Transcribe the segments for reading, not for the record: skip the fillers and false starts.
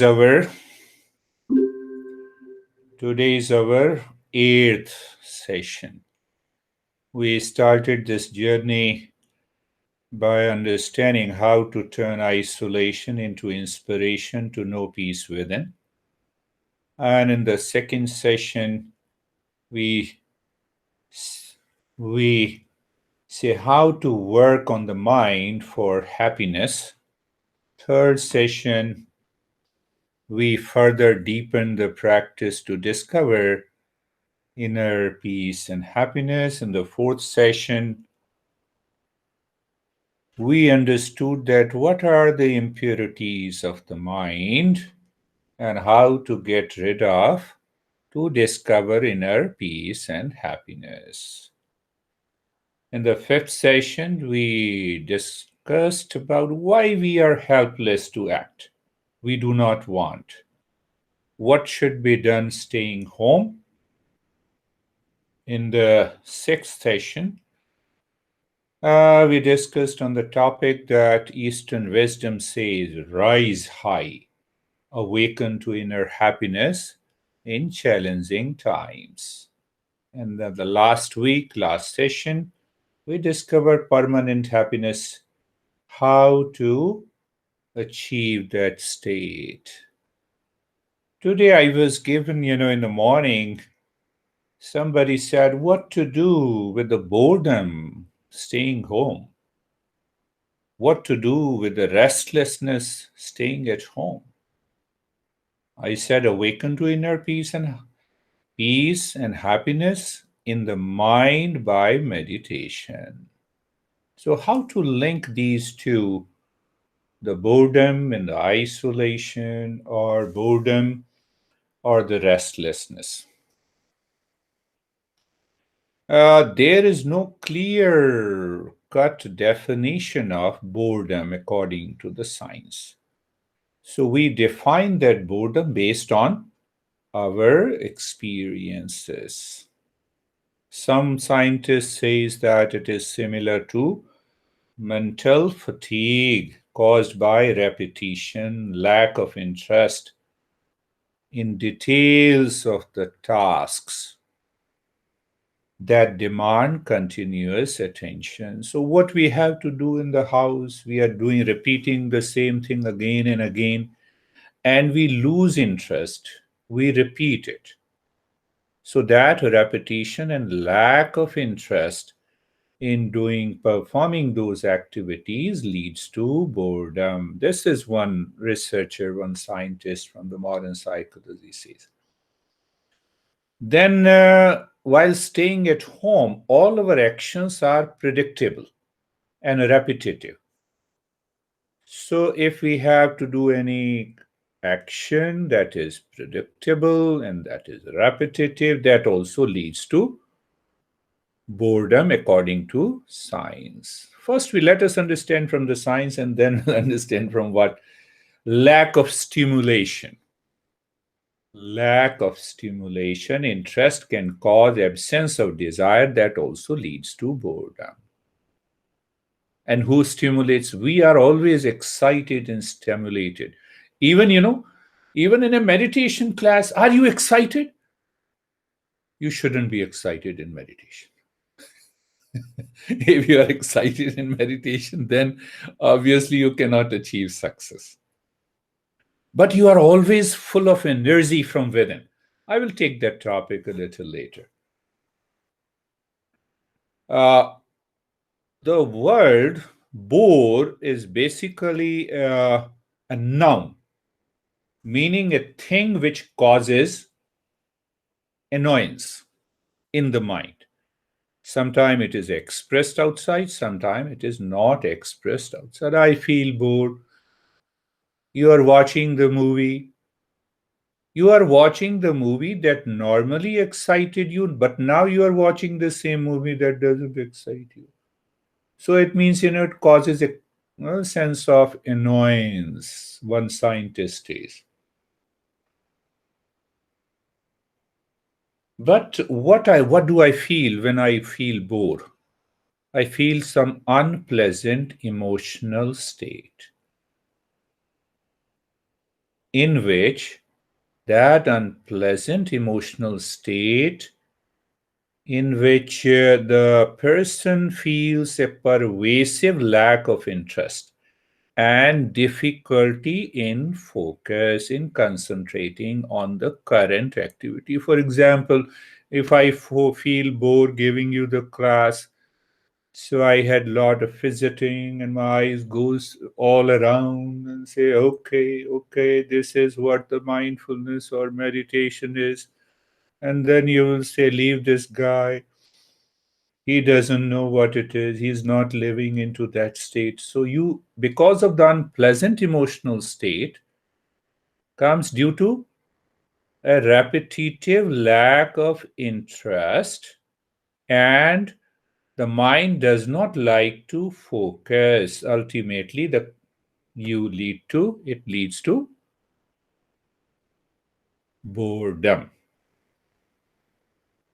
our Today is our eighth session. We started this journey by understanding how to turn isolation into inspiration to know peace within. And in the second session, we we say how to work on the mind for happiness. Third session, we further deepen the practice to discover inner peace and happiness. In the fourth session, we understood that what are the impurities of the mind and how to get rid of to discover inner peace and happiness. In the fifth session, we discussed about why we are helpless to act. We do not want. What should be done staying home? In the sixth session, we discussed on the topic that Eastern wisdom says rise high, awaken to inner happiness in challenging times. And then the last session, we discovered permanent happiness, how to achieve that state. Today I was given, in the morning, somebody said what to do with the boredom staying home, what to do with the restlessness staying at home. I said awaken to inner peace and happiness in the mind by meditation. So, how to link these two, the boredom and the isolation, or boredom or the restlessness? There is no clear cut definition of boredom according to the science. So, we define that boredom based on our experiences. Some scientists says that it is similar to mental fatigue caused by repetition, lack of interest in details of the tasks that demand continuous attention. So, what we have to do in the house, we are doing repeating the same thing again and again, and we lose interest. We repeat it. So, that repetition and lack of interest in performing those activities leads to boredom. This is one researcher, one scientist from the modern psychology says. Then, while staying at home, all our actions are predictable and repetitive. So, if we have to do any action that is predictable and that is repetitive, that also leads to boredom according to science. First, we let us understand from the science and then understand from what lack of stimulation. Lack of stimulation, interest can cause absence of desire that also leads to boredom. And who stimulates? We are always excited and stimulated. Even, even in a meditation class, are you excited? You shouldn't be excited in meditation. If you are excited in meditation, then obviously you cannot achieve success. But you are always full of energy from within. I will take that topic a little later. Uh, the word bore is basically a noun, meaning a thing which causes annoyance in the mind. Sometimes it is expressed outside, sometimes it is not expressed outside. I feel bored. You are watching the movie. You are watching the movie that normally excited you, but now you are watching the same movie that doesn't excite you. So it means, it causes a sense of annoyance, one scientist says. But what do I feel when I feel bored? I feel some unpleasant emotional state. in which that unpleasant emotional state in which the person feels a pervasive lack of interest and difficulty in focus, in concentrating on the current activity. For example, if I feel bored giving you the class, so I had a lot of fidgeting and my eyes goes all around and say, okay, okay, this is what the mindfulness or meditation is. And then you will say, leave this guy. He doesn't know what it is. He's not living into that state. So you, because of the unpleasant emotional state, comes due to a repetitive lack of interest, and the mind does not like to focus. Ultimately, the you lead to it leads to boredom.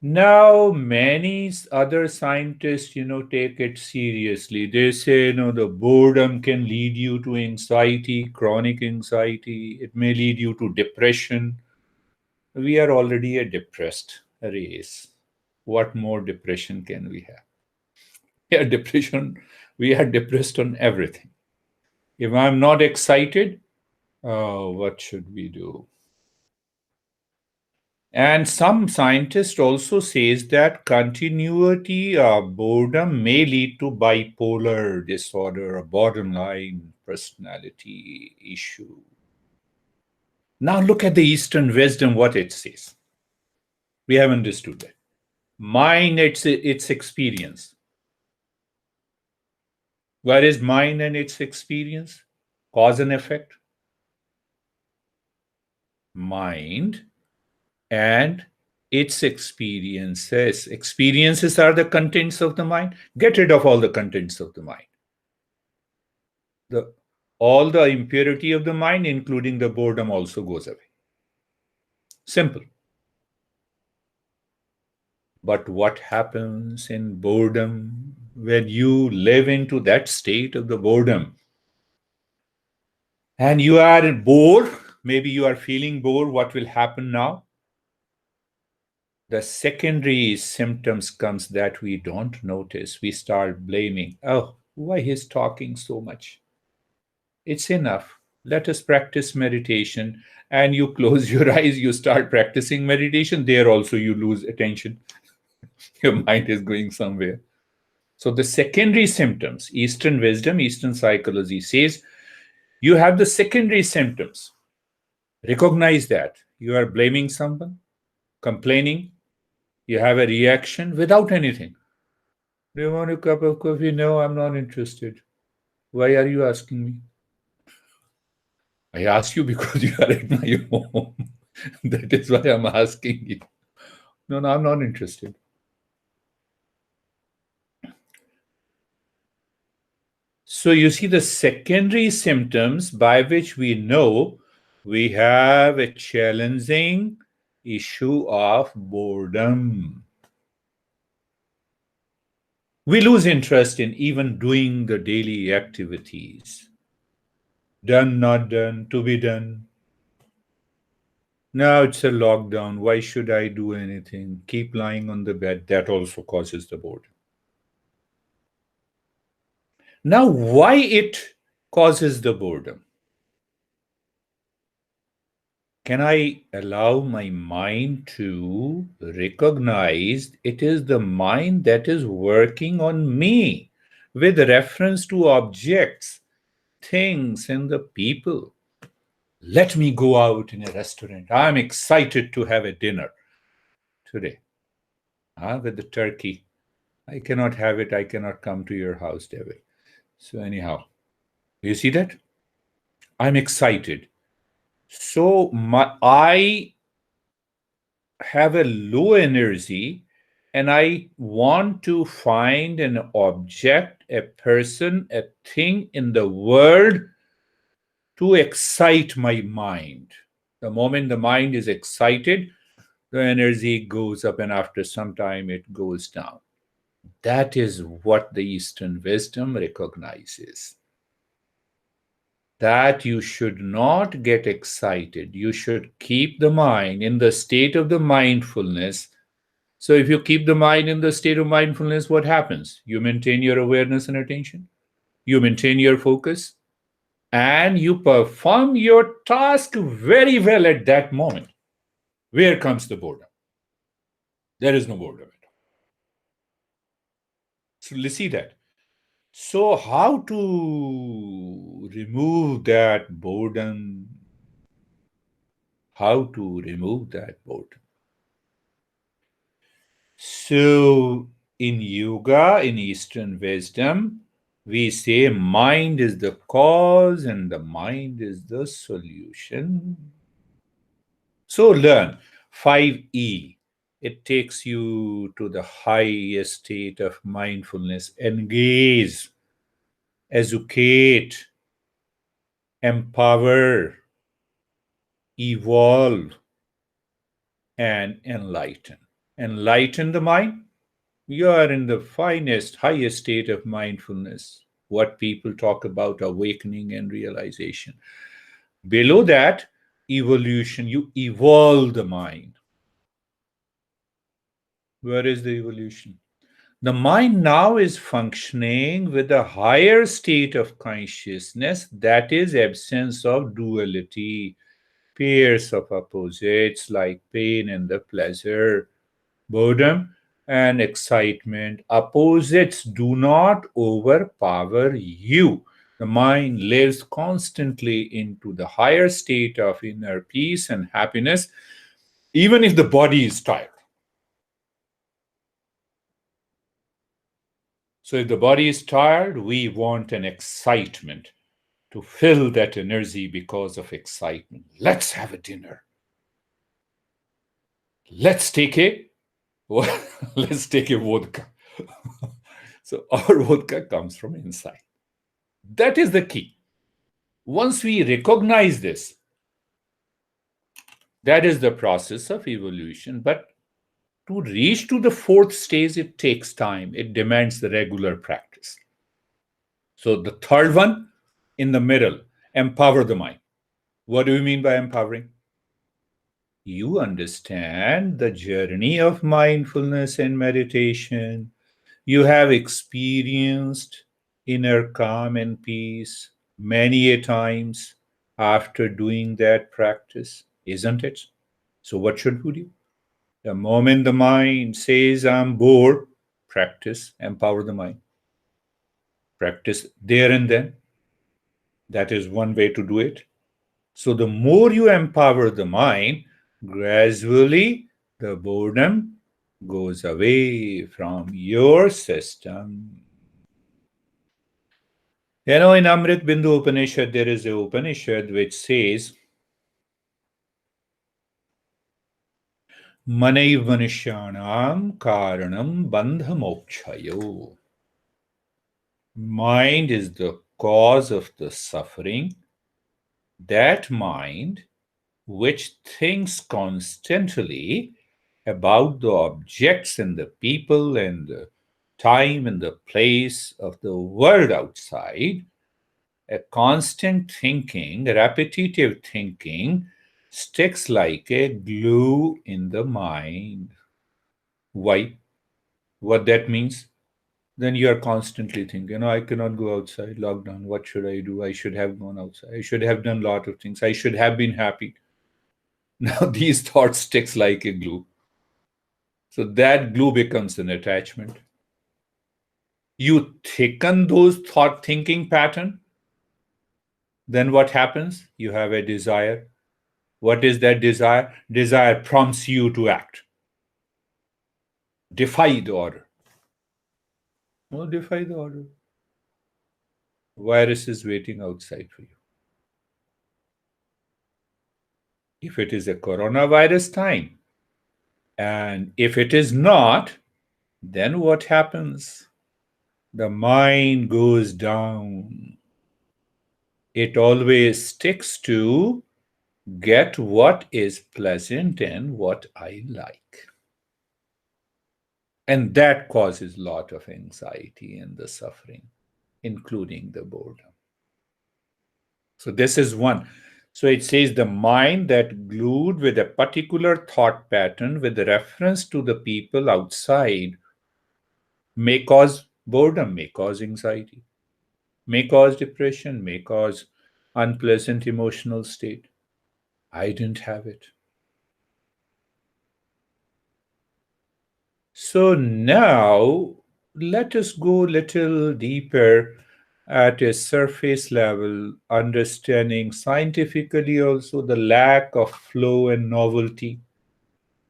Now, many other scientists, take it seriously. They say, the boredom can lead you to anxiety, chronic anxiety. It may lead you to depression. We are already a depressed race. What more depression can we have? We are depression. We are depressed on everything. If I'm not excited, oh, what should we do? And some scientist also says that continuity of boredom may lead to bipolar disorder or borderline personality issue. Now look at the Eastern wisdom, what it says. We have understood that. Mind, its experience. What is mind and its experience? Cause and effect. Mind and its experiences. Experiences are the contents of the mind. Get rid of all the contents of the mind. The all the impurity of the mind, including the boredom, also goes away. Simple. But what happens in boredom when you live into that state of the boredom and you are bored? Maybe you are feeling bored. What will happen now? The secondary symptoms comes that we don't notice. We start blaming. Oh, why he's talking so much? It's enough. Let us practice meditation. And you close your eyes, you start practicing meditation. There also you lose attention. Your mind is going somewhere. So the secondary symptoms, Eastern wisdom, Eastern psychology says you have the secondary symptoms. Recognize that. You are blaming someone, complaining, you have a reaction without anything. Do you want a cup of coffee? No, I'm not interested. Why are you asking me? I ask you because you are at my home. That is why I'm asking you. No, no, I'm not interested. So you see the secondary symptoms by which we know we have a challenging issue of boredom. We lose interest in even doing the daily activities. Done, not done, to be done. Now it's a lockdown. Why should I do anything? Keep lying on the bed. That also causes the boredom. Now, why it causes the boredom? Can I allow my mind to recognize it is the mind that is working on me with reference to objects, things, and the people? Let me go out in a restaurant. I'm excited to have a dinner today with the turkey. I cannot have it. I cannot come to your house, David. So, anyhow, you see that? I'm excited. So, I have a low energy and I want to find an object, a person, a thing in the world to excite my mind. The moment the mind is excited, the energy goes up, and after some time, it goes down. That is what the Eastern wisdom recognizes. that you should not get excited. You should keep the mind in the state of the mindfulness. So, if you keep the mind in the state of mindfulness, what happens? You maintain your awareness and attention, you maintain your focus, and you perform your task very well at that moment. Where comes the boredom? There is no boredom at all. So, let's see that. So, how to remove that boredom? How to remove that boredom? So, in yoga, in Eastern wisdom, we say mind is the cause and the mind is the solution. So, learn 5E. It takes you to the highest state of mindfulness. Engage, educate, empower, evolve, and enlighten. Enlighten the mind. You are in the finest, highest state of mindfulness. What people talk about awakening and realization. Below that, evolution. You evolve the mind. Where is the evolution? The mind now is functioning with a higher state of consciousness, that is, absence of duality, pairs of opposites like pain and the pleasure, boredom and excitement. Opposites do not overpower you. The mind lives constantly into the higher state of inner peace and happiness, even if the body is tired. So, if the body is tired, we want an excitement to fill that energy because of excitement. Let's have a dinner. Let's take a let's take a vodka. So our vodka comes from inside. That is the key. Once we recognize this, that is the process of evolution. But to reach to the fourth stage, it takes time. It demands the regular practice. So the third one in the middle, empower the mind. What do you mean by empowering? You understand the journey of mindfulness and meditation. You have experienced inner calm and peace many a times after doing that practice, isn't it? So, what should we do? The moment the mind says, I'm bored, practice, empower the mind. Practice there and then. That is one way to do it. So, the more you empower the mind, gradually the boredom goes away from your system. In Amrit Bindu Upanishad, there is a Upanishad which says, Manaiv Manishyanam Karanam Bandha Mokshayo. Mind is the cause of the suffering. That mind which thinks constantly about the objects and the people and the time and the place of the world outside, a constant thinking, repetitive thinking, sticks like a glue in the mind. Why? What that means? Then you are constantly thinking, I cannot go outside, lockdown, what should I do? I should have gone outside. I should have done a lot of things. I should have been happy. Now these thoughts sticks like a glue. So that glue becomes an attachment. You thicken those thought thinking pattern, then what happens? You have a desire. What is that desire? Desire prompts you to act. Defy the order. No, defy the order. Virus is waiting outside for you. If it is a coronavirus time, and if it is not, then what happens? The mind goes down. It always sticks to get what is pleasant and what I like. And that causes a lot of anxiety and the suffering, including the boredom. So this is one. So it says the mind that glued with a particular thought pattern with reference to the people outside may cause boredom, may cause anxiety, may cause depression, may cause unpleasant emotional state. I didn't have it. So now let us go a little deeper at a surface level, understanding scientifically also the lack of flow and novelty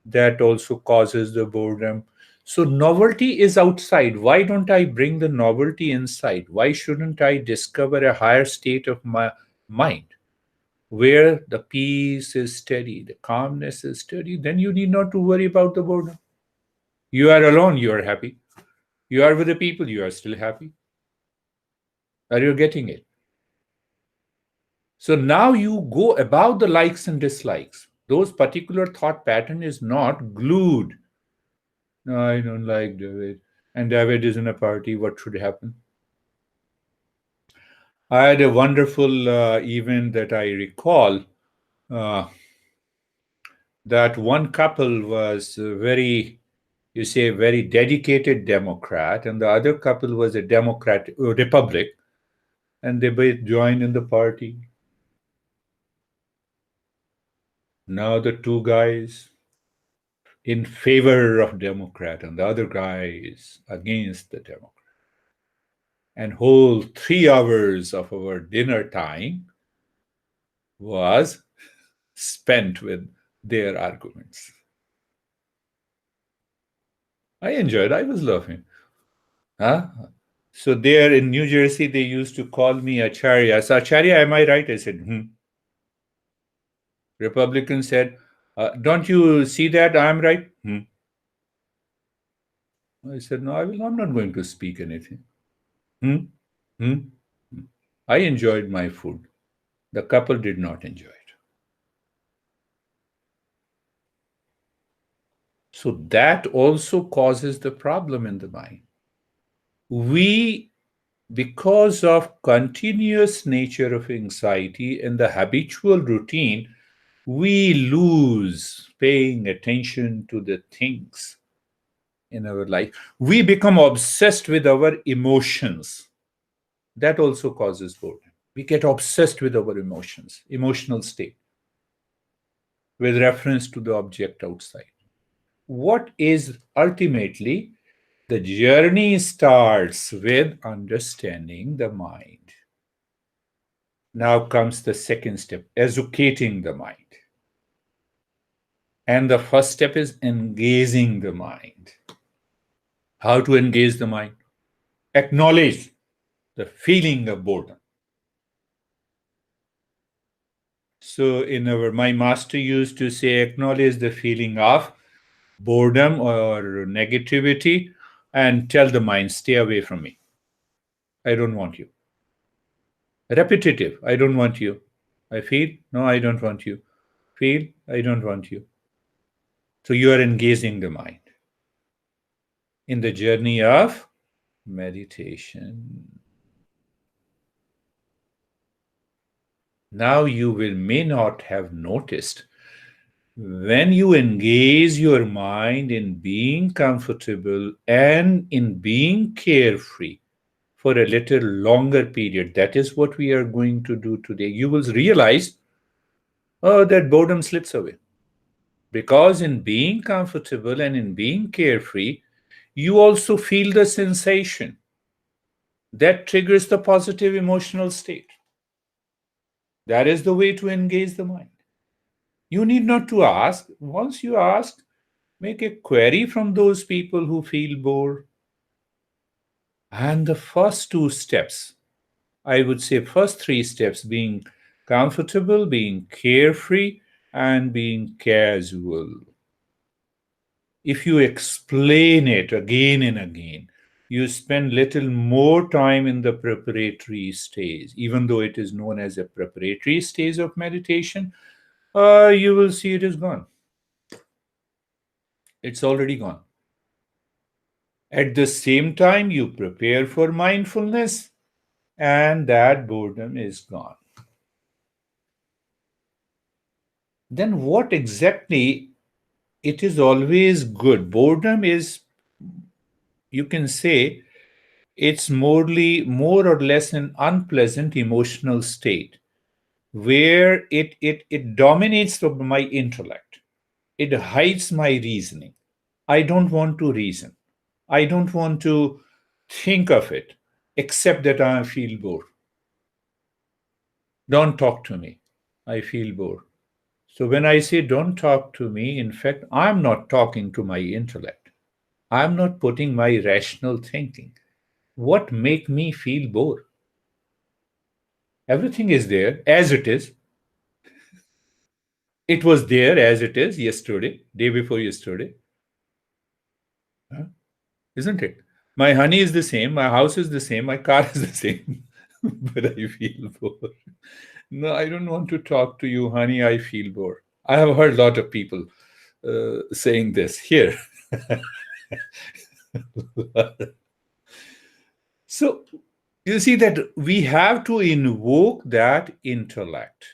that also causes the boredom. So novelty is outside. Why don't I bring the novelty inside? Why shouldn't I discover a higher state of my mind where the peace is steady, the calmness is steady? Then you need not to worry about the boredom. You are alone, you are happy. You are with the people, you are still happy. Are you getting it? So now you go about the likes and dislikes. Those particular thought pattern is not glued. No, I don't like David. And David is in a party. What should happen? I had a wonderful event that I recall. Uh, that one couple was very, you say, very dedicated Democrat, and the other couple was a Democrat, Republic, and they both joined in the party. Now the two guys in favor of Democrat and the other guy is against the Democrat. And whole 3 hours of our dinner time was spent with their arguments. I enjoyed. I was laughing. Huh? So there in New Jersey, they used to call me Acharya. So Acharya, am I right? I said, hmm. Republican said, don't you see that I'm right? Hmm. I said, no, I'm not going to speak anything. Hmm? Hmm? Hmm. I enjoyed my food. The couple did not enjoy it. So that also causes the problem in the mind. We, because of continuous nature of anxiety and the habitual routine, we lose paying attention to the things in our life. We become obsessed with our emotions. That also causes boredom. We get obsessed with our emotions, emotional state, with reference to the object outside. What is ultimately the journey starts with understanding the mind. Now comes the second step, educating the mind. And the first step is engaging the mind. How to engage the mind? Acknowledge the feeling of boredom. So, my master used to say, acknowledge the feeling of boredom or negativity and tell the mind, stay away from me. I don't want you. Repetitive, I don't want you. I feel, no, I don't want you. Feel, I don't want you. So, you are engaging the mind in the journey of meditation. Now, you may not have noticed when you engage your mind in being comfortable and in being carefree for a little longer period, that is what we are going to do today. You will realize, oh, that boredom slips away. Because in being comfortable and in being carefree, you also feel the sensation that triggers the positive emotional state. That is the way to engage the mind. You need not to ask. Once you ask, make a query from those people who feel bored. And the first two steps, I would say, first three steps being comfortable, being carefree, and being casual. If you explain it again and again, you spend little more time in the preparatory stage, even though it is known as a preparatory stage of meditation, you will see it is gone. It's already gone. At the same time, you prepare for mindfulness, and that boredom is gone. then what exactly it is always good? Boredom is, you can say, it's more or less an unpleasant emotional state where it dominates my intellect. It hides my reasoning. I don't want to reason. I don't want to think of it, except that I feel bored. Don't talk to me. I feel bored. So when I say don't talk to me, in fact, I'm not talking to my intellect. I'm not putting my rational thinking. What make me feel bored? Everything is there as it is. It was there as it is yesterday, day before yesterday, huh? Isn't it? My honey is the same, my house is the same, my car is the same, but I feel bored. No, I don't want to talk to you, honey. I feel bored. I have heard a lot of people saying this here. So you see that we have to invoke that intellect.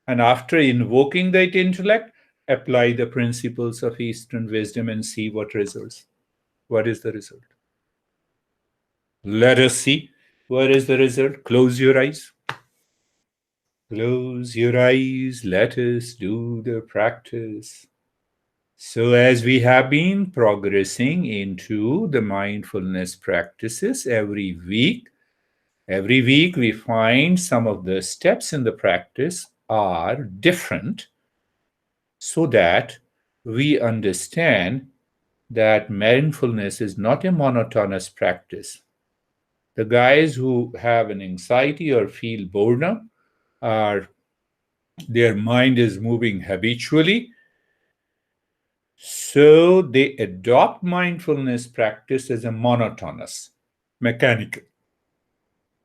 And after invoking that intellect, apply the principles of Eastern wisdom and see what results. What is the result? Let us see. What is the result? Close your eyes. Close your eyes. Let us do the practice. So, as we have been progressing into the mindfulness practices every week we find some of the steps in the practice are different so that we understand that mindfulness is not a monotonous practice. The guys who have an anxiety or feel boredom are their mind is moving habitually, so they adopt mindfulness practice as a monotonous, mechanical,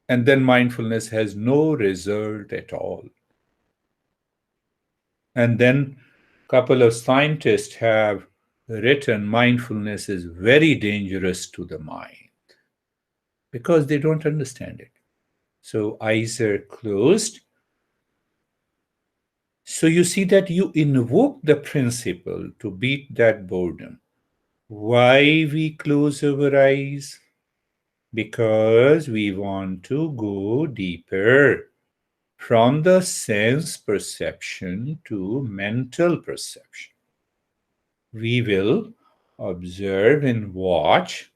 and then mindfulness has no result at all. And then a couple of scientists have written mindfulness is very dangerous to the mind because they don't understand it. So eyes are closed. So you see that you invoke the principle to beat that boredom. Why we close our eyes? Because we want to go deeper from the sense perception to mental perception. We will observe and watch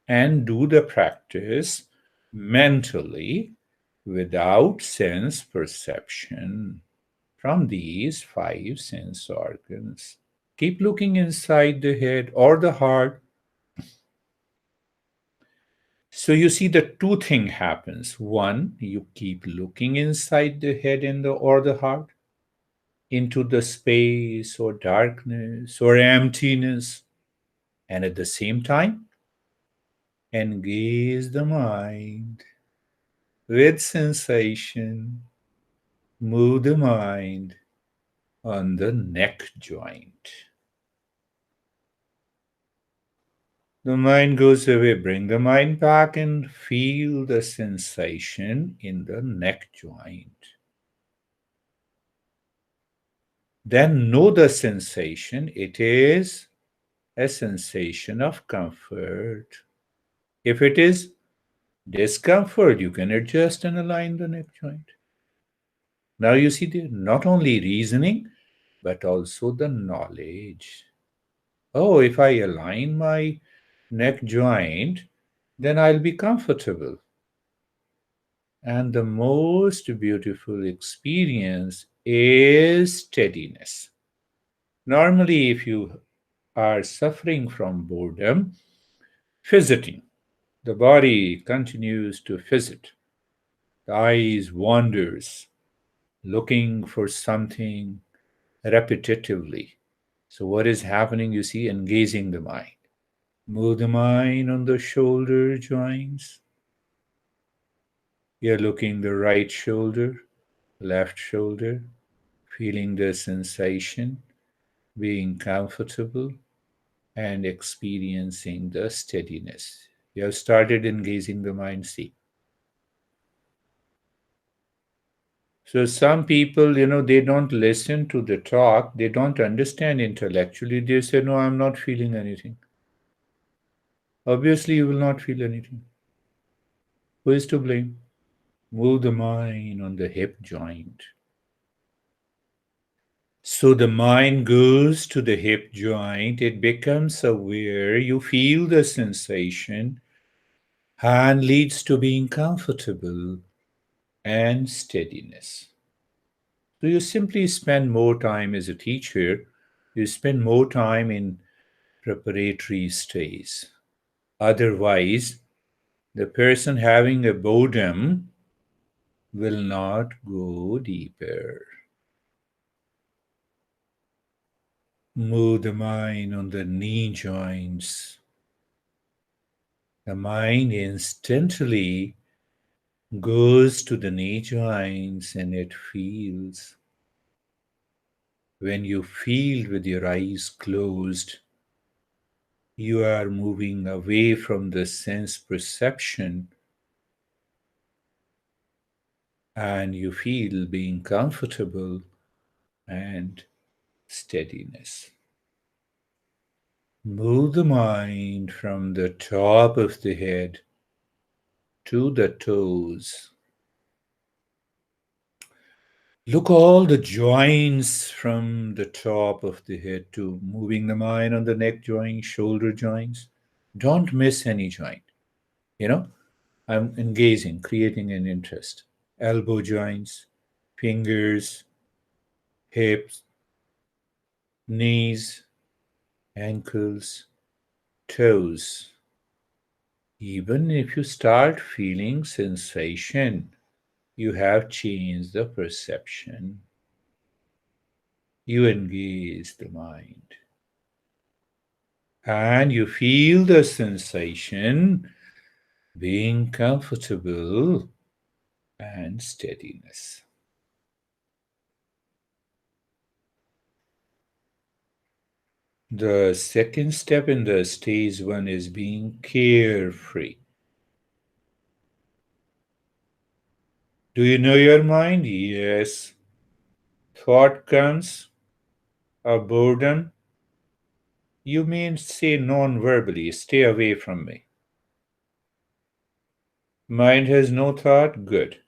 and do the practice mentally without sense perception from these five sense organs. Keep looking inside the head or the heart. So you see the two thing happens. One, you keep looking inside the head and or the heart into the space or darkness or emptiness, and at the same time engage the mind with sensation. Move the mind on the neck joint. The mind goes away. Bring the mind back and feel the sensation in the neck joint. Then know the sensation. It is a sensation of comfort. If it is discomfort, you can adjust and align the neck joint. Now you see the not only reasoning, but also the knowledge. Oh, if I align my neck joint, then I'll be comfortable. And the most beautiful experience is steadiness. Normally, if you are suffering from boredom, fidgeting, the body continues to fidget, the eyes wanders, looking for something repetitively. So, what is happening? You see, engaging the mind. Move the mind on the shoulder joints. You're looking the right shoulder, left shoulder, feeling the sensation, being comfortable, and experiencing the steadiness. You have started engaging the mind. See, So some people, they don't listen to the talk, they don't understand intellectually. They say, no, I'm not feeling anything. Obviously, you will not feel anything. Who is to blame? Move the mind on the hip joint. So the mind goes to the hip joint, it becomes aware, you feel the sensation, and leads to being comfortable and steadiness. So you simply spend more time as a teacher, you spend more time in preparatory stays. Otherwise, the person having a boredom will not go deeper. Move the mind on the knee joints. The mind instantly goes to the knee joints and it feels. When you feel with your eyes closed, you are moving away from the sense perception and you feel being comfortable and steadiness. Move the mind from the top of the head to the toes. Look all the joints from the top of the head to moving the mind on the neck joint, shoulder joints. Don't miss any joint. You know, I'm engaging, creating an interest. Elbow joints, fingers, hips, knees, ankles, toes. Even if you start feeling sensation, you have changed the perception. You engage the mind. And you feel the sensation being comfortable and steadiness. The second step in the stage one is being carefree. Do you know your mind? Yes. Thought comes, a boredom. You may say non verbally, stay away from me. Mind has no thought? Good.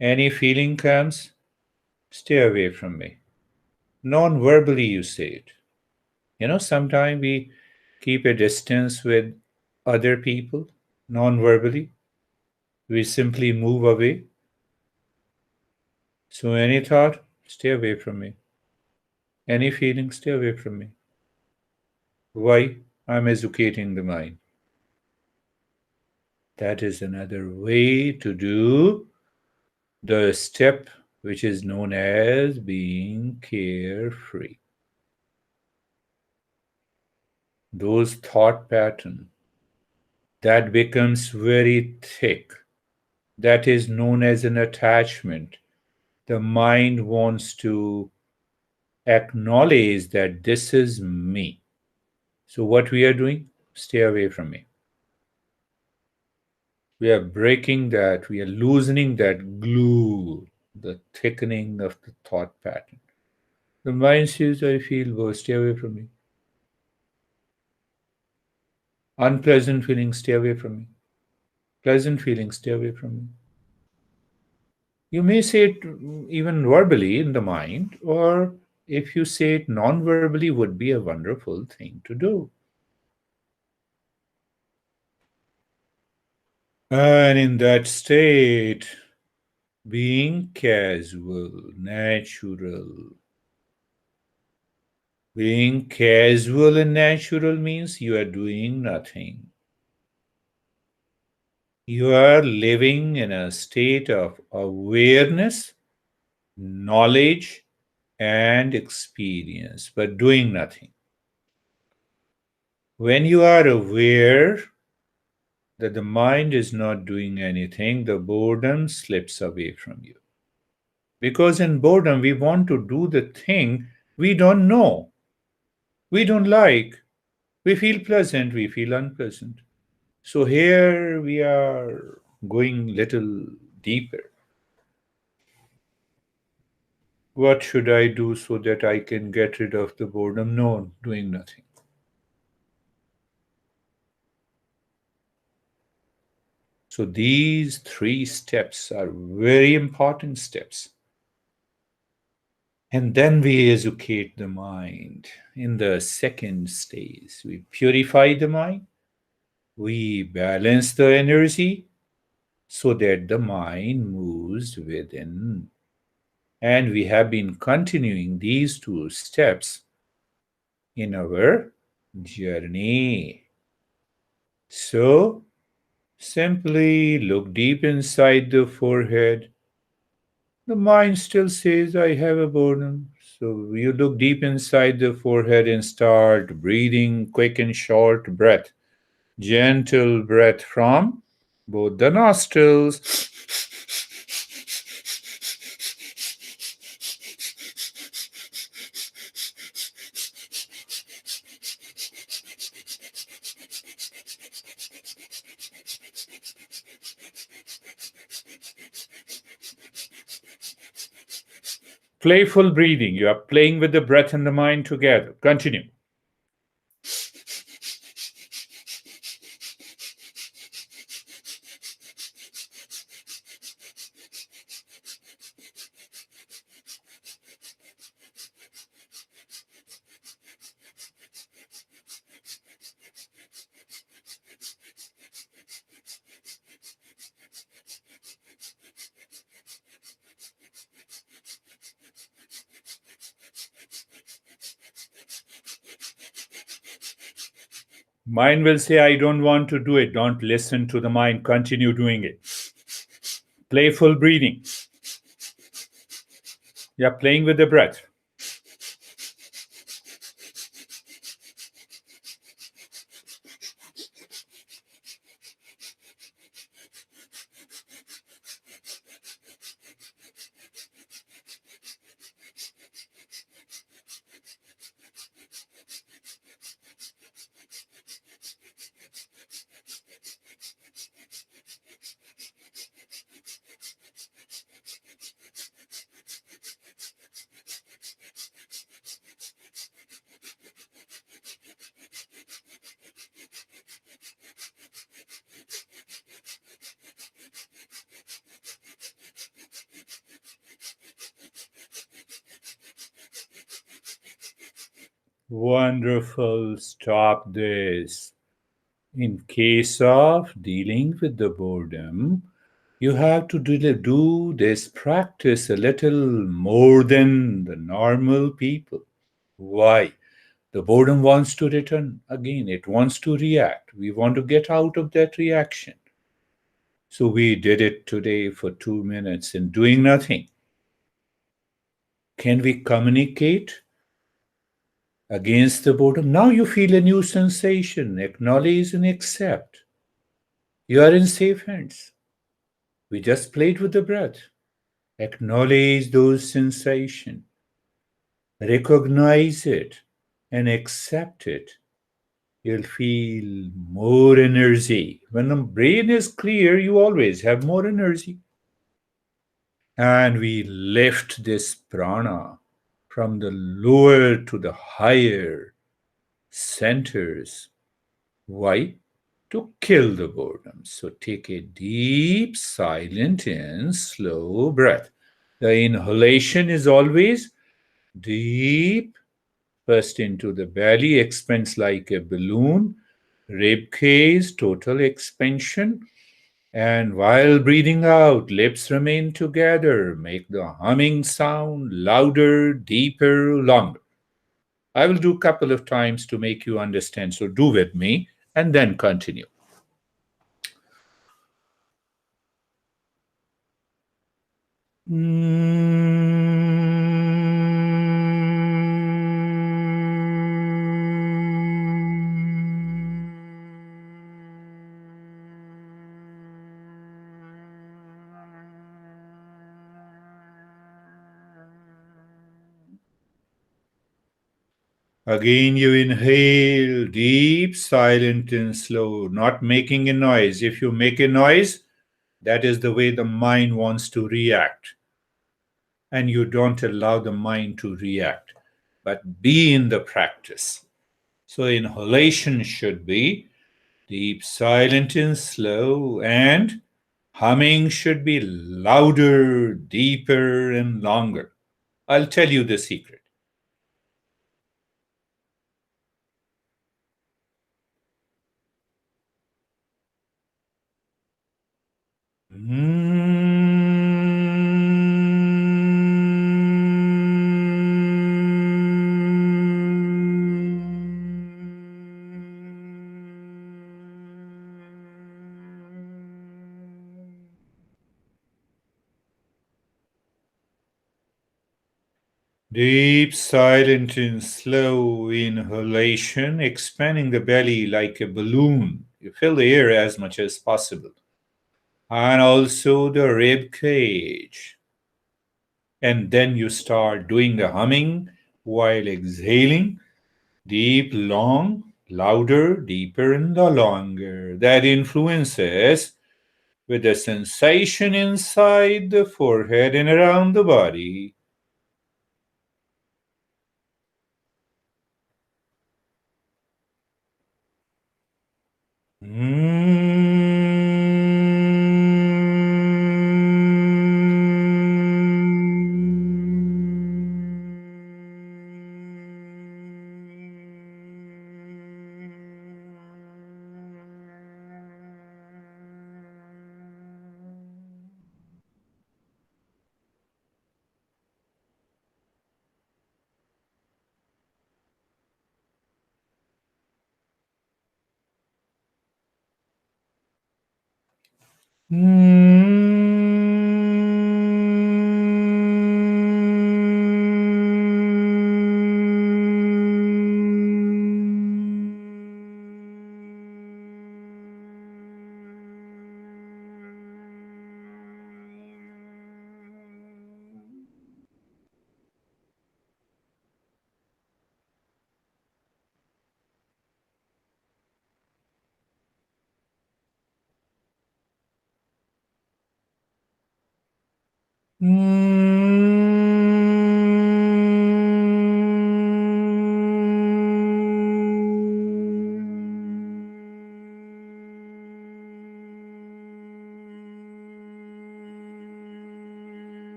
Any feeling comes? Stay away from me. Non verbally, you say it. Sometimes we keep a distance with other people non verbally. We simply move away. So, any thought, stay away from me. Any feeling, stay away from me. Why? I'm educating the mind. That is another way to do the step which is known as being carefree. Those thought pattern that becomes very thick, that is known as an attachment. The mind wants to acknowledge that this is me. So what we are doing? Stay away from me. We are breaking that, we are loosening that glue, the thickening of the thought pattern. The mind says, I feel worse, stay away from me. Unpleasant feelings, stay away from me. Pleasant feelings, stay away from me. You may say it even verbally in the mind, or if you say it non verbally, would be a wonderful thing to do. And in that state, being casual, natural. Being casual and natural means you are doing nothing. You are living in a state of awareness, knowledge, and experience, but doing nothing. When you are aware that the mind is not doing anything, the boredom slips away from you. Because in boredom, we want to do the thing we don't know, we don't like. We feel pleasant, we feel unpleasant. So here we are going little deeper. What should I do so that I can get rid of the boredom? No, doing nothing. So these three steps are very important steps. And then we educate the mind. In the second stage, we purify the mind, we balance the energy so that the mind moves within. And we have been continuing these two steps in our journey. So, simply look deep inside the forehead. The mind still says, I have a boredom. So, you look deep inside the forehead and start breathing quick and short breath. Gentle breath from both the nostrils. Playful breathing. You are playing with the breath and the mind together. Continue. Mind will say, I don't want to do it. Don't listen to the mind. Continue doing it. Playful breathing. You're playing with the breath. Wonderful. Stop this. In case of dealing with the boredom, you have to do this practice a little more than the normal people. Why? The boredom wants to return again, it wants to react. We want to get out of that reaction. So we did it today for 2 minutes and doing nothing. Can we communicate against the boredom? Now you feel a new sensation. Acknowledge and accept. You are in safe hands. We just played with the breath. Acknowledge those sensations, recognize it, and accept it. You'll feel more energy. When the brain is clear, you always have more energy. And we lift this prana from the lower to the higher centers. Why? To kill the boredom. So take a deep, silent, and slow breath. The inhalation is always deep, first into the belly, expands like a balloon, rib cage, total expansion. And while breathing out, lips remain together. Make the humming sound louder, deeper, longer. I will do a couple of times to make you understand. So do with me and then continue. Again, you inhale deep, silent, and slow, not making a noise. If you make a noise, that is the way the mind wants to react. and you don't allow the mind to react, but be in the practice. So, inhalation should be deep, silent, and slow, and humming should be louder, deeper, and longer. I'll tell you the secret. Deep, silent, and slow inhalation, expanding the belly like a balloon. You fill the air as much as possible. And also the rib cage. And then you start doing the humming while exhaling. Deep, long, louder, deeper, and the longer. That influences with the sensation inside the forehead and around the body.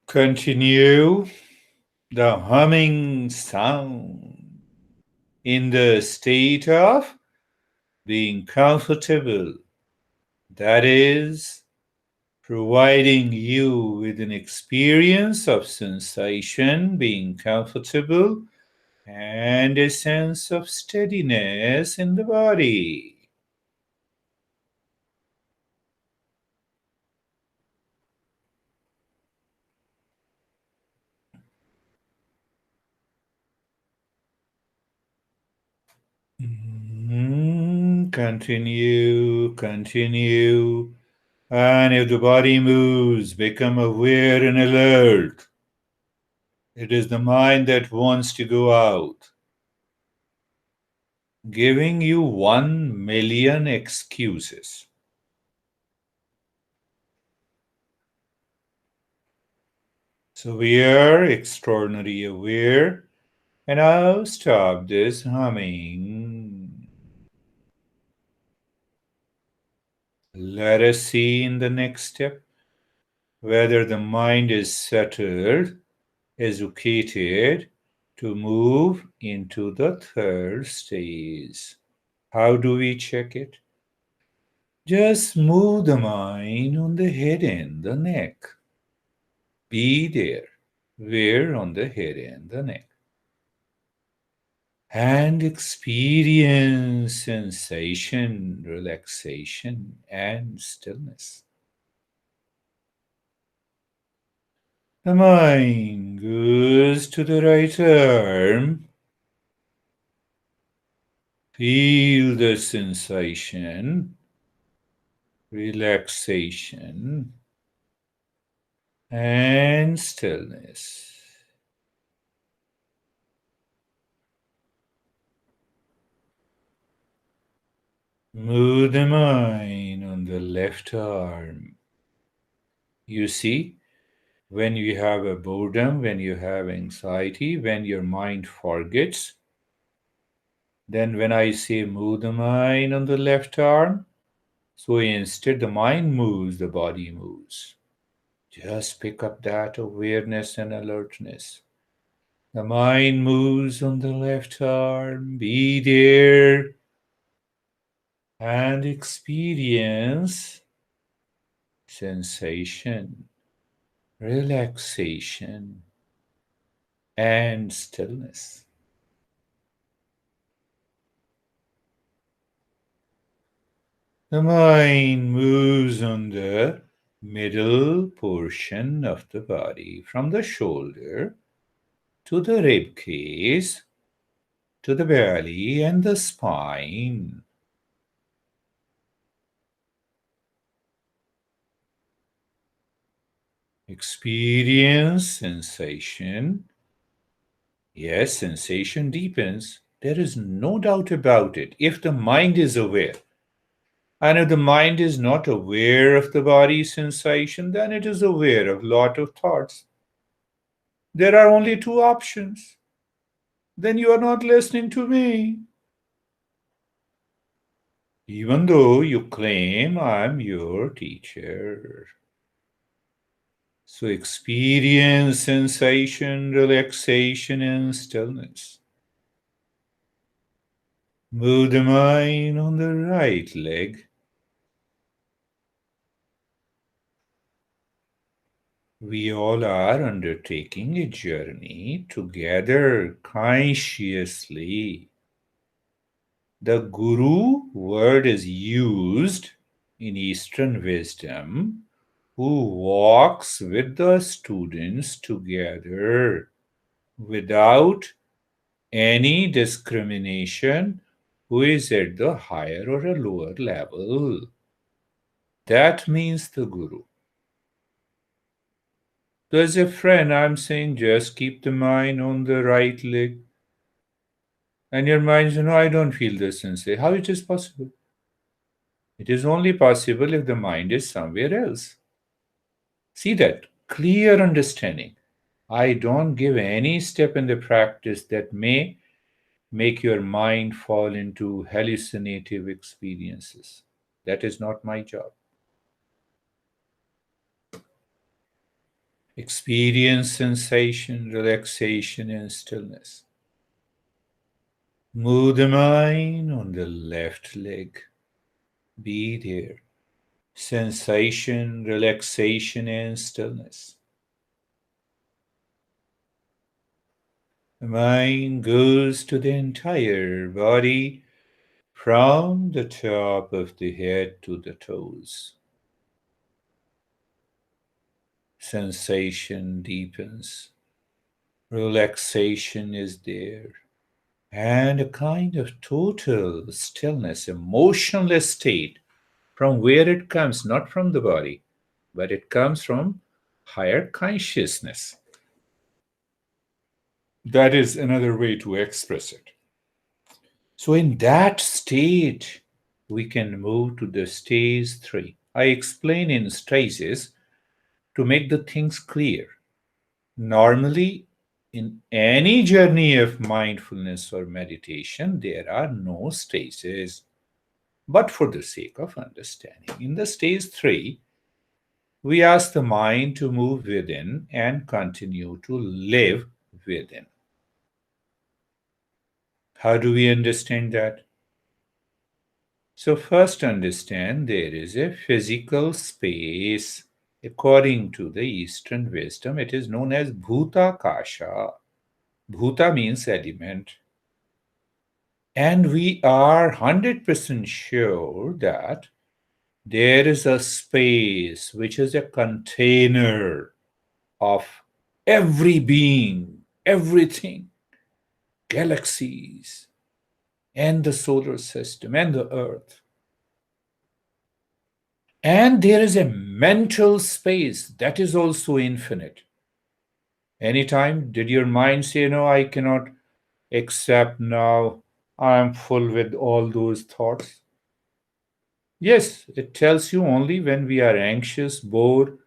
Continue the humming sound in the state of being comfortable. That is, providing you with an experience of sensation, being comfortable, and a sense of steadiness in the body. Continue, continue. And if the body moves, become aware and alert. It is the mind that wants to go out, giving you 1 million excuses. So we are extraordinarily aware, and I'll stop this humming. Let us see in the next step whether the mind is settled, educated to move into the third stage. How do we check it? Just move the mind on the head and the neck. Be there, where on the head and the neck. And experience sensation, relaxation, and stillness. The mind goes to the right arm. Feel the sensation, relaxation. and stillness. Move the mind on the left arm. You see, when you have a boredom, when you have anxiety, when your mind forgets, then when I say move the mind on the left arm, so instead the mind moves, the body moves. Just pick up that awareness and alertness. The mind moves on the left arm. Be there and experience sensation, relaxation, and stillness. The mind moves on the middle portion of the body from the shoulder to the rib cage to the belly and the spine. Experience sensation. Yes, sensation deepens. There is no doubt about it if the mind is aware. And if the mind is not aware of the body's sensation, then it is aware of lot of thoughts. There are only two options. Then you are not listening to me. Even though you claim I'm your teacher. So experience sensation, relaxation, and stillness. Move the mind on the right leg. We all are undertaking a journey together consciously. The guru word is used in Eastern wisdom, who walks with the students together without any discrimination who is at the higher or a lower level. That means the guru. So as a friend, I'm saying just keep the mind on the right leg. And your mind says, no, I don't feel this sensei. How it is possible? It is only possible if the mind is somewhere else. See that clear understanding. I don't give any step in the practice that may make your mind fall into hallucinative experiences. That is not my job. Experience sensation, relaxation, and stillness. Move the mind on the left leg. Be there. Sensation, relaxation, and stillness. The mind goes to the entire body from the top of the head to the toes. Sensation deepens. Relaxation is there. And a kind of total stillness, a motionless state from where it comes, not from the body, but it comes from higher consciousness. That is another way to express it. So, in that state, we can move to the stage 3. I explain in stages to make the things clear. Normally, in any journey of mindfulness or meditation, there are no stages. But for the sake of understanding, in the stage 3, we ask the mind to move within and continue to live within. How do we understand that? So, first understand there is a physical space. According to the Eastern wisdom, it is known as Bhutakasha. Bhuta means element. And we are 100% sure that there is a space which is a container of every being, everything, galaxies, and the solar system, and the earth. And there is a mental space that is also infinite. Anytime did your mind say, no, I cannot accept now, I am full with all those thoughts? Yes, it tells you only when we are anxious, bored,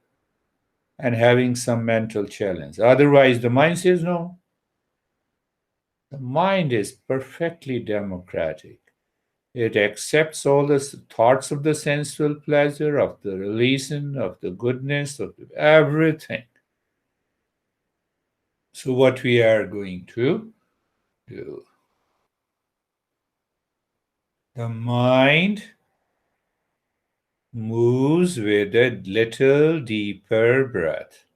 and having some mental challenge. Otherwise, the mind says no. The mind is perfectly democratic. It accepts all the thoughts of the sensual pleasure, of the relation, of the goodness, of everything. So, what we are going to do, the mind moves with a little deeper breath.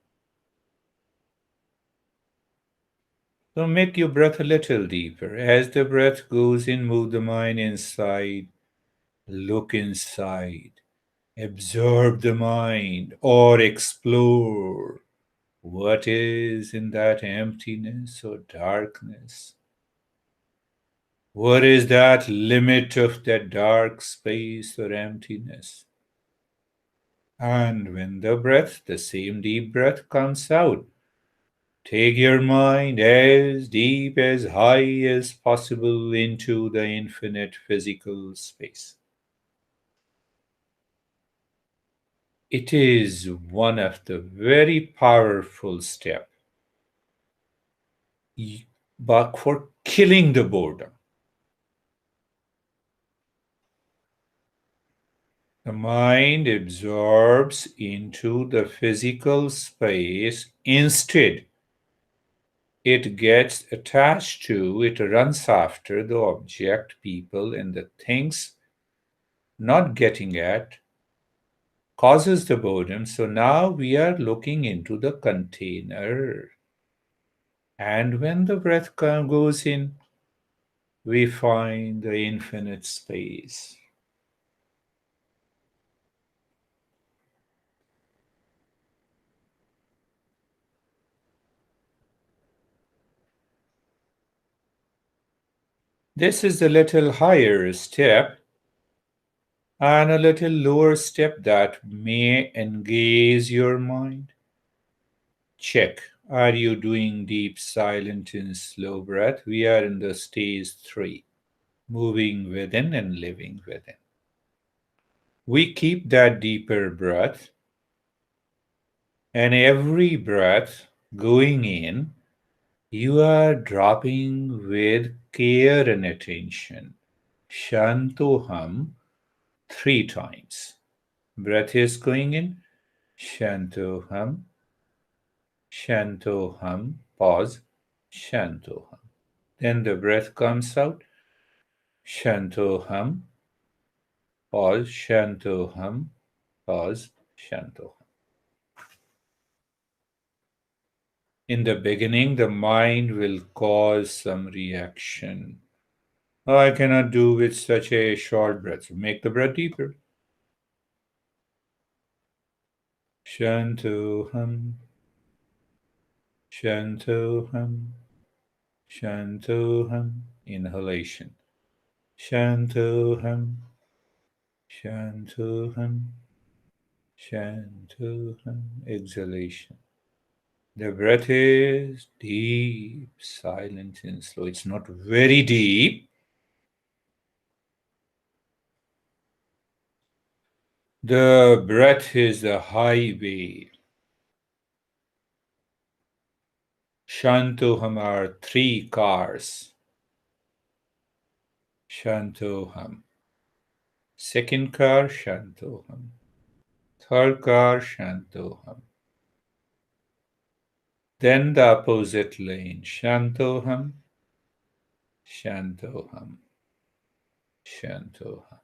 So, make your breath a little deeper. As the breath goes in, move the mind inside, look inside, absorb the mind, or explore what is in that emptiness or darkness. What is that limit of that dark space or emptiness? And when the same deep breath comes out, take your mind as deep, as high as possible into the infinite physical space. It is one of the very powerful steps, but for killing the boredom. The mind absorbs into the physical space. Instead, it gets attached to, it runs after the object, people, and the things not getting at causes the boredom. So now we are looking into the container. And when the breath goes in, we find the infinite space. This is a little higher step and a little lower step that may engage your mind. Check. Are you doing deep, silent, and slow breath? We are in the stage 3, moving within and living within. We keep that deeper breath, and every breath going in, you are dropping with care and attention. Shantoham 3 times. Breath is going in. Shantoham, Shantoham, pause, Shantoham. Then the breath comes out. Shantoham, pause, Shantoham, pause, Shantoham. In the beginning, the mind will cause some reaction. Oh, I cannot do with such a short breath. So make the breath deeper. Shantoham, Shantoham, Shantoham. Inhalation. Shantoham, Shantoham, Shantoham. Exhalation. The breath is deep, silent, and slow. It's not very deep. The breath is the highway. Shantoham are 3 cars. Shantoham. Second car, Shantoham. Third car, Shantoham. Then the opposite lane, Shantoham, Shantoham, Shantoham.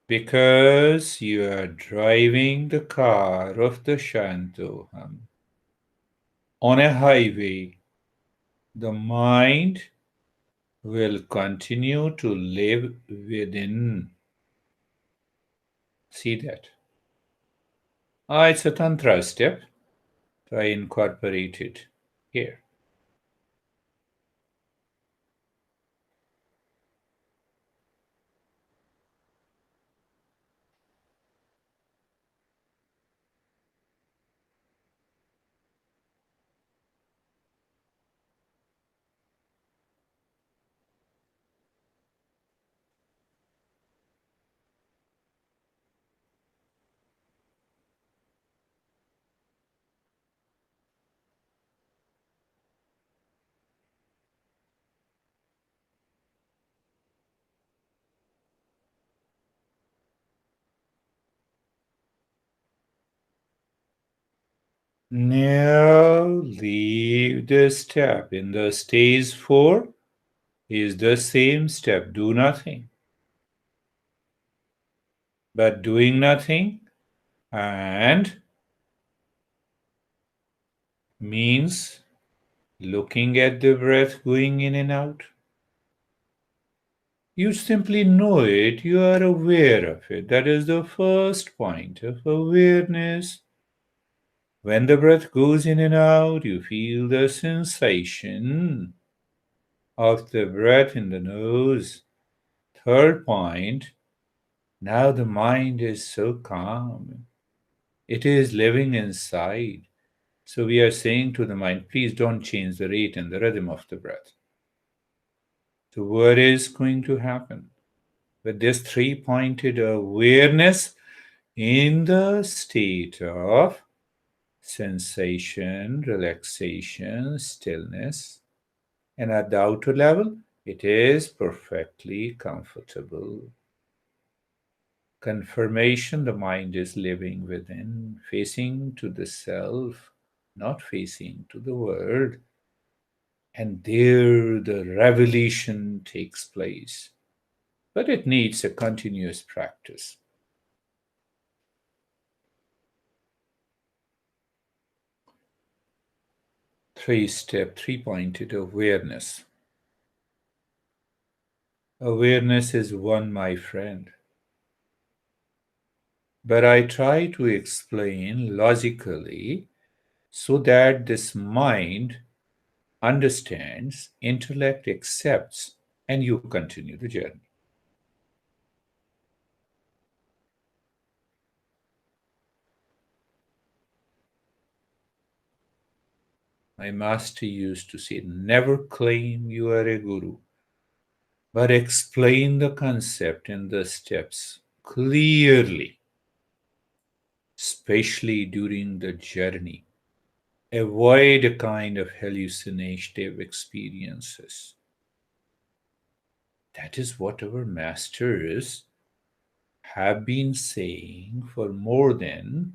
Because you are driving the car of the Shantoham on a highway, the mind will continue to live within. See that? It's a Tantra step, so I incorporate it here. Now leave the step. In the stage 4 is the same step, do nothing. But doing nothing and means looking at the breath going in and out. You simply know it, you are aware of it. That is the first point of awareness. When the breath goes in and out, you feel the sensation of the breath in the nose. Third point, now the mind is so calm. It is living inside. So we are saying to the mind, please don't change the rate and the rhythm of the breath. So what is going to happen? With this three-pointed awareness in the state of sensation, relaxation, stillness, and at the outer level, it is perfectly comfortable. Confirmation the mind is living within, facing to the self, not facing to the world. And there the revelation takes place. But it needs a continuous practice. Three-step, three-pointed awareness. Awareness is one, my friend. But I try to explain logically so that this mind understands, intellect accepts, and you continue the journey. My master used to say, never claim you are a guru, but explain the concept and the steps clearly, especially during the journey. Avoid a kind of hallucinative experiences. That is what our masters have been saying for more than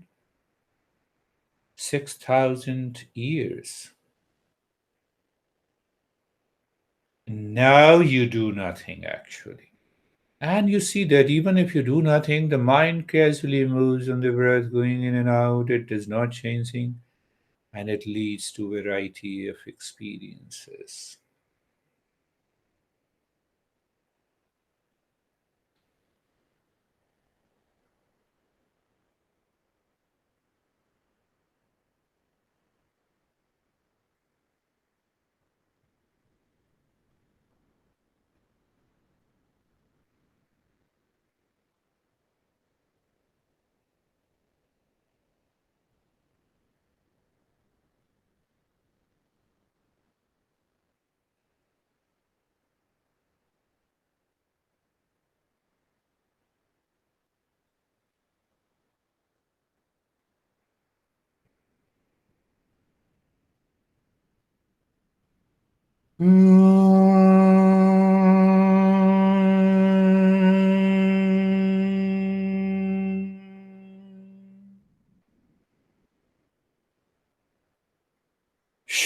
6,000 years. Now you do nothing actually. And you see that even if you do nothing, the mind casually moves on the breath going in and out, it is not changing, and it leads to a variety of experiences.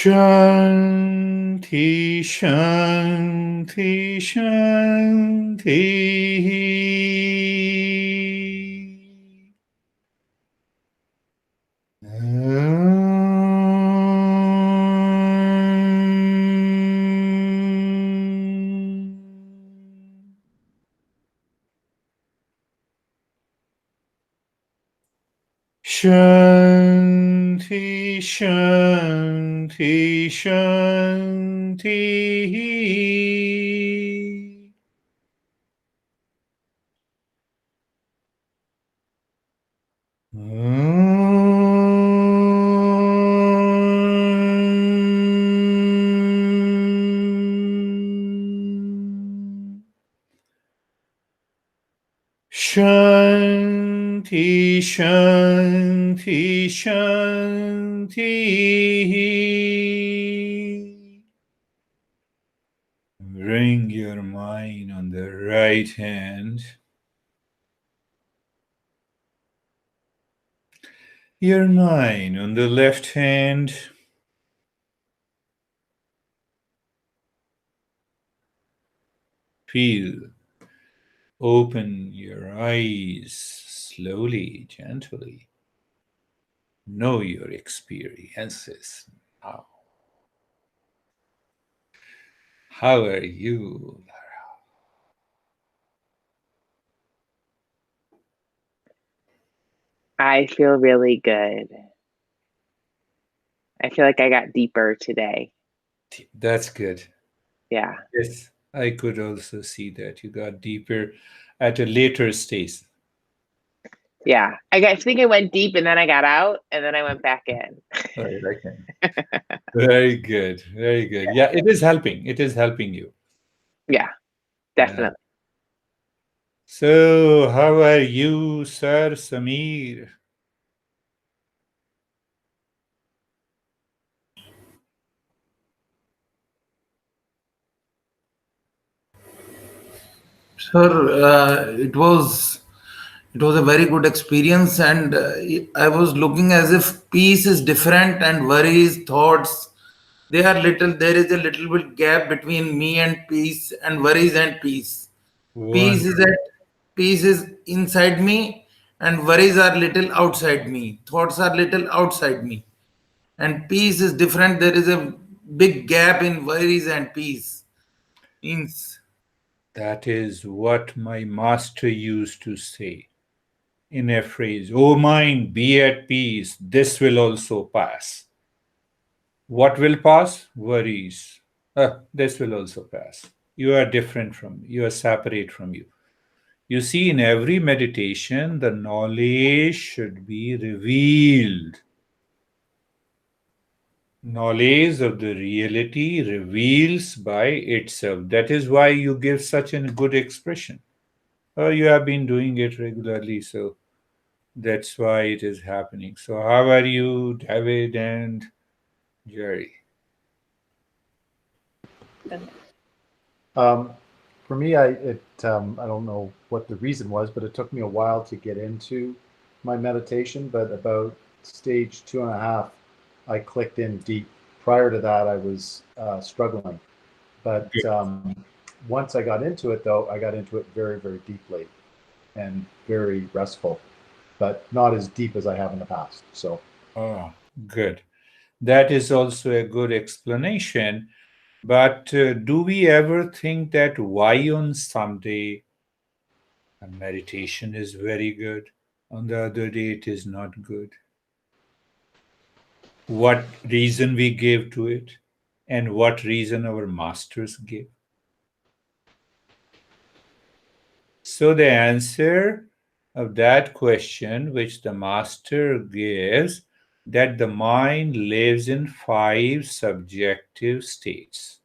Shanti, Shanti, Shanti. Shanti, Shanti, Shanti. Shanti, Shanti, Shanti. Bring your mind on the right hand. Your 9 on the left hand. Feel. Open your eyes slowly, gently. Know your experiences now. How are you? I feel really good. I feel like I got deeper today. That's good. Yeah. Yes, I could also see that you got deeper at a later stage. Yeah. I think I went deep and then I got out and then I went back in. I reckon. Very good. Very good. Yeah, it is helping. It is helping you. Yeah, Yeah. definitely. So, how are you, Sir Samir? Sir, it was a very good experience, and I was looking as if peace is different and worries, thoughts. They are little. There is a little bit gap between me and peace, and worries and peace. Peace is Wonderful. at peace is inside me, and worries are little outside me. Thoughts are little outside me, and peace is different. There is a big gap in worries and peace. Means That is what my master used to say in a phrase, "O mind, be at peace, this will also pass." What will pass? Worries. This will also pass. You are different from, you are separate from you. You see, in every meditation, the knowledge should be revealed. Knowledge of the reality reveals by itself. That is why you give such a good expression. You have been doing it regularly, so that's why it is happening. So, how are you, David and Jerry? Um, for me, I don't know what the reason was, but it took me a while to get into my meditation. But about stage 2.5, I clicked in deep. Prior to that, I was struggling. But Good. once I got into it, though, I got into it very, very deeply and very restful, but not as deep as I have in the past. So Oh, good. That is also a good explanation. But do we ever think that why on Sunday a meditation is very good, on the other day it is not good? What reason we give to it, and what reason our masters give? So, the answer of that question, which the master gives, that the mind lives in 5 subjective states.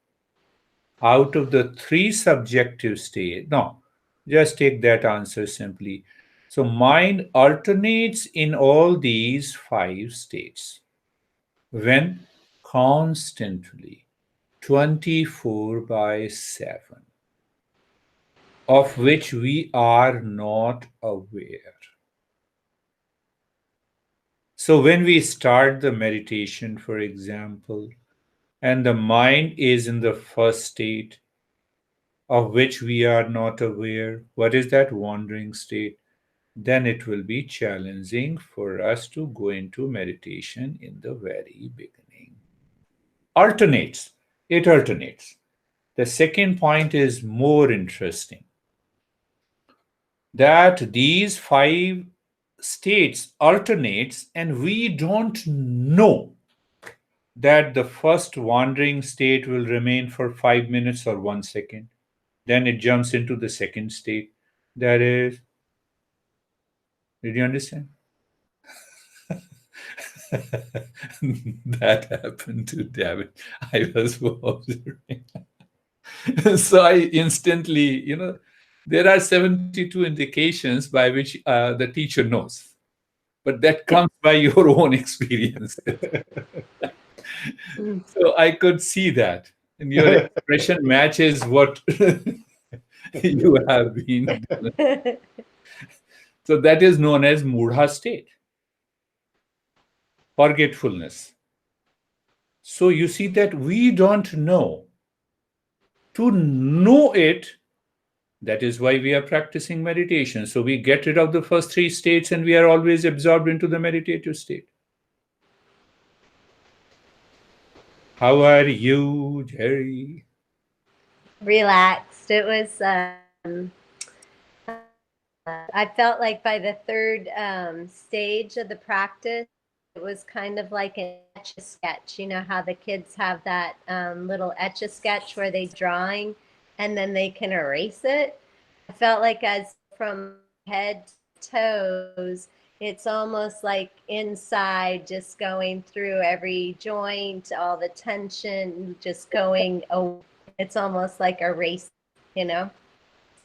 Out of the 3 subjective states, no, just take that answer simply. So, mind alternates in all these 5 states. When? Constantly, 24 by 7, of which we are not aware. So, when we start the meditation, for example, and the mind is in the first state of which we are not aware, what is that wandering state? Then it will be challenging for us to go into meditation in the very beginning. Alternates. It alternates. The second point is more interesting, that these 5 states alternates and we don't know that the first wandering state will remain for 5 minutes or 1 second. Then it jumps into the second state. That is, did you understand? That happened to David. I was observing. So I instantly, there are 72 indications by which the teacher knows, but that comes by your own experiences. So I could see that. And your expression matches what you have been doing. So that is known as mudha state. forgetfulness. So you see that we don't know. To know it, that is why we are practicing meditation. So we get rid of the first three states and we are always absorbed into the meditative state. How are you, Jerry? Relaxed. It was. I felt like by the third stage of the practice, it was kind of like an etch a sketch. You know how the kids have that little etch a sketch where they drawing and then they can erase it. I felt like as from head to toes, it's almost like inside, just going through every joint, all the tension, just going. Oh, it's almost like a race, you know.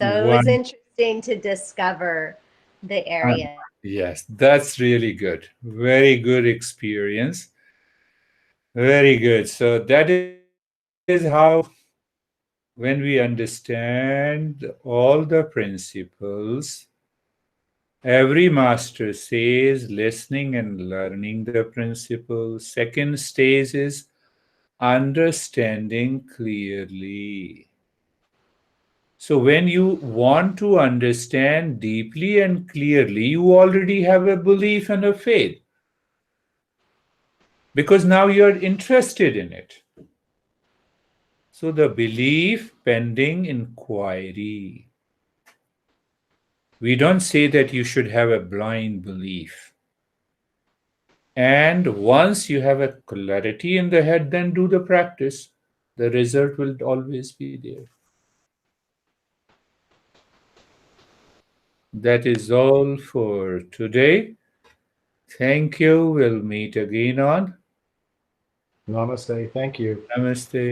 So it was One, interesting to discover the area. yes, that's really good. Very good experience. Very good. So that is how, when we understand all the principles, every master says listening and learning the principles. Second stage is understanding clearly. So, when you want to understand deeply and clearly, you already have a belief and a faith because now you're interested in it. So, the belief pending inquiry. We don't say that you should have a blind belief. And once you have a clarity in the head, then do the practice. The result will always be there. That is all for today. Thank you. We'll meet again on Namaste. Thank you. Namaste.